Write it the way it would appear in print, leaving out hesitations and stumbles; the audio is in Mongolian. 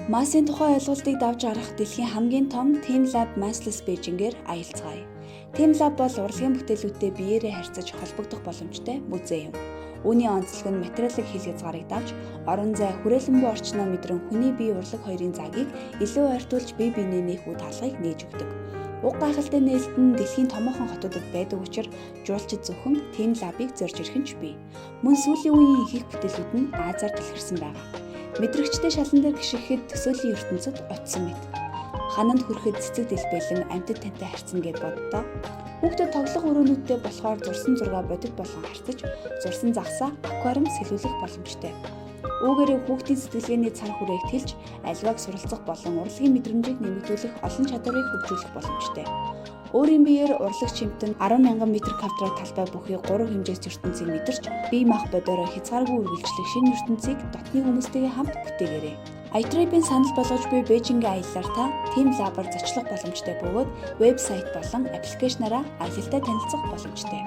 Масын тухай ойлголтыг давж гарах дэлхийн хамгийн том TeamLab Massless Beijing-ээр аялцгаая. TeamLab бол урлагийн бүтээлүүдтэй биеэрээ харьцаж холбогдох боломжтой музей юм. Үүний онцлог нь материалын хил хязгаарыг давж, орон зай, хүрээлэн буй орчноо мэдрэн хүний бие урлаг хоёрын цагийг илүү ойртуулж бие биенээ нээх үе талхыг нээж өгдөг. Уг гайхалтай нээлт нь дэлхийн томоохон хотуудад байдаг учраас жуулчид зөвхөн TeamLab-ыг зорж ирэх нь ч бий. Мөн сүүлийн үеийн ихэнх бүтээлүүд нь Азиар дэлгэрсэн байгаа. Мэдрэгчтэй шалан дээр гიშгэхэд төсөөлийн ертөнцид очисон мэт. Хананд хүрэхэд цэцэг дэлбэлэн амьтад тантай харьцна гэж боддоо. Хүүхдэд тоглох өрөөнүүдтэй болохоор зурсан зураг бодит болгон харьцаж, зурсан загсаа аквариум сэлүүлэх боломжтой. Үүгээрээ хүүхдийн сэтгэлгээний цар хүрээг тэлж, аливааг суралцах болон урлагийн мэдрэмжийг нэмэгдүүлэх олон чадварыг хөгжүүлэх боломжтой. Өөрийн биеэр урлагч хэмтэн 10,000 м2 талбай бүхий 3 хэмжээс ертөнцийг мэдэрч, бие мах бодороо хязгааргүй үргэлжлэх шинэ ертөнцийг дотны хүмүүстэйгээ хамт бүтээгээрэй. iTrip-ийн санал болгож буй Бээжингийн аяллаар та TeamLab-аар зочлох боломжтой бөгөөд вебсайт болон аппликейшнаараа аялалтай танилцах боломжтой.